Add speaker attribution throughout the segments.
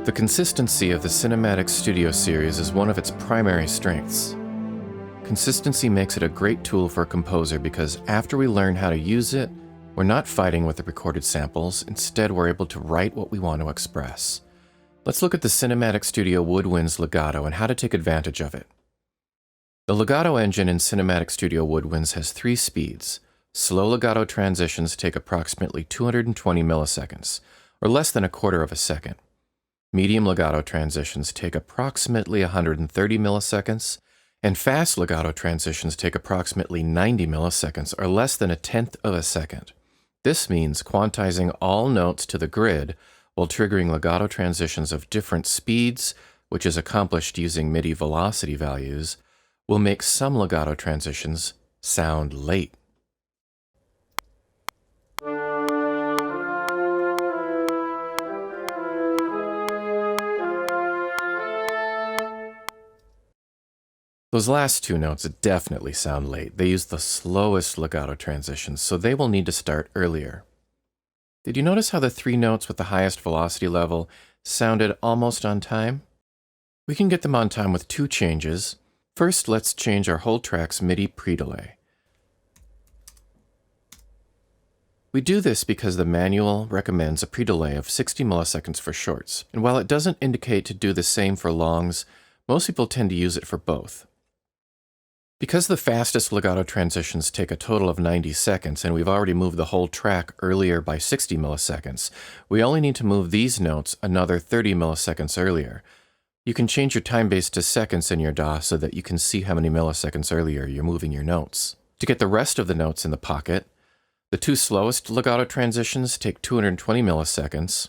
Speaker 1: The consistency of the Cinematic Studio series is one of its primary strengths. Consistency makes it a great tool for a composer because after we learn how to use it, we're not fighting with the recorded samples. Instead, we're able to write what we want to express. Let's look at the Cinematic Studio Woodwinds legato and how to take advantage of it. The legato engine in Cinematic Studio Woodwinds has 3 speeds. Slow legato transitions take approximately 220 milliseconds, or less than a quarter of a second. Medium legato transitions take approximately 130 milliseconds, and fast legato transitions take approximately 90 milliseconds, or less than a tenth of a second. This means quantizing all notes to the grid while triggering legato transitions of different speeds, which is accomplished using Midi velocity values, will make some legato transitions sound late. Those last 2 notes definitely sound late. They use the slowest legato transitions, so they will need to start earlier. Did you notice how the 3 notes with the highest velocity level sounded almost on time? We can get them on time with 2 changes. First, let's change our whole track's Midi pre-delay. We do this because the manual recommends a pre-delay of 60 milliseconds for shorts, and while it doesn't indicate to do the same for longs, most people tend to use it for both. Because the fastest legato transitions take a total of 90 seconds, and we've already moved the whole track earlier by 60 milliseconds, we only need to move these notes another 30 milliseconds earlier. You can change your time base to seconds in your DAW so that you can see how many milliseconds earlier you're moving your notes. To get the rest of the notes in the pocket, the 2 slowest legato transitions take 220 milliseconds.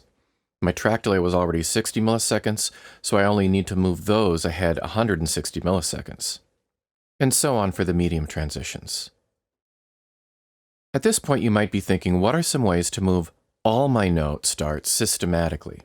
Speaker 1: My track delay was already 60 milliseconds, so I only need to move those ahead 160 milliseconds. And so on for the medium transitions. At this point, you might be thinking, what are some ways to move all my note starts systematically?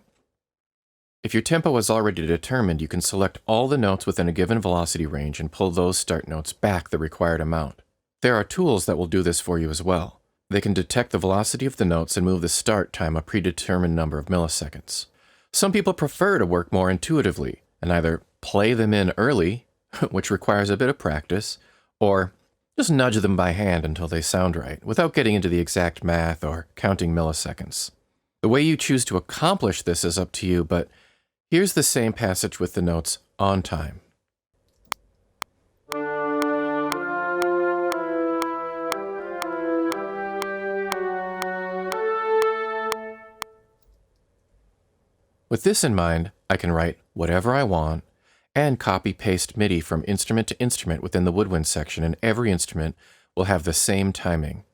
Speaker 1: If your tempo is already determined, you can select all the notes within a given velocity range and pull those start notes back the required amount. There are tools that will do this for you as well. They can detect the velocity of the notes and move the start time a predetermined number of milliseconds. Some people prefer to work more intuitively and either play them in early, which requires a bit of practice, or just nudge them by hand until they sound right, without getting into the exact math or counting milliseconds. The way you choose to accomplish this is up to you, but here's the same passage with the notes on time. With this in mind, I can write whatever I want and copy-paste Midi from instrument to instrument within the Woodwind section, and every instrument will have the same timing.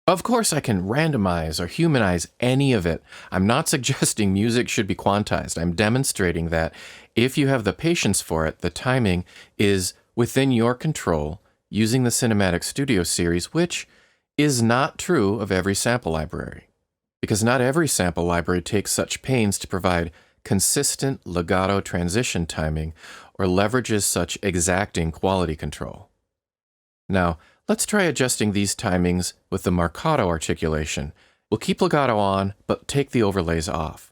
Speaker 1: Of course, I can randomize or humanize any of it. I'm not suggesting music should be quantized. I'm demonstrating that if you have the patience for it, the timing is within your control using the Cinematic Studio series, which is not true of every sample library, because not every sample library takes such pains to provide consistent legato transition timing or leverages such exacting quality control. Now, let's try adjusting these timings with the Marcato articulation. We'll keep legato on, but take the overlays off.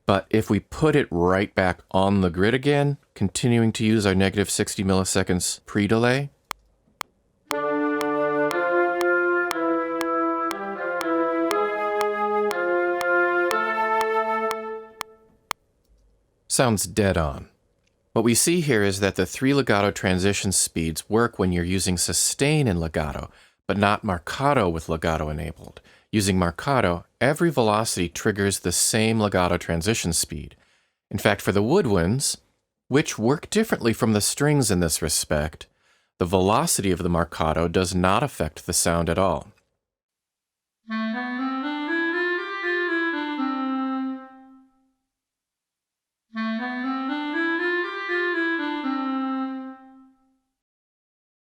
Speaker 1: But if we put it right back on the grid again, continuing to use our negative 60 milliseconds pre-delay, sounds dead on. What we see here is that the 3 legato transition speeds work when you're using sustain in legato, but not Marcato with legato enabled. Using Marcato, every velocity triggers the same legato transition speed. In fact, for the woodwinds, which work differently from the strings in this respect, the velocity of the Marcato does not affect the sound at all.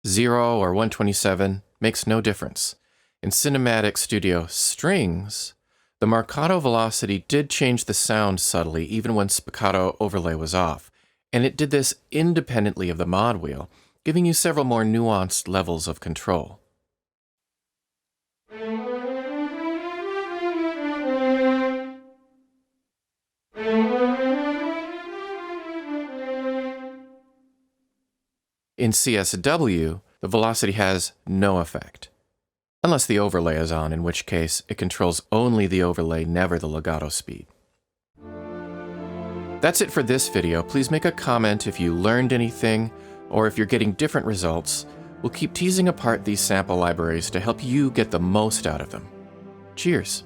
Speaker 1: Zero or 127 makes no difference. In Cinematic Studio strings, the Marcato velocity did change the sound subtly even when spiccato overlay was off, and it did this independently of the mod wheel. giving you several more nuanced levels of control. In CSW, the velocity has no effect, unless the overlay is on, in which case it controls only the overlay, never the legato speed. That's it for this video. Please make a comment if you learned anything, or if you're getting different results. We'll keep teasing apart these sample libraries to help you get the most out of them. Cheers!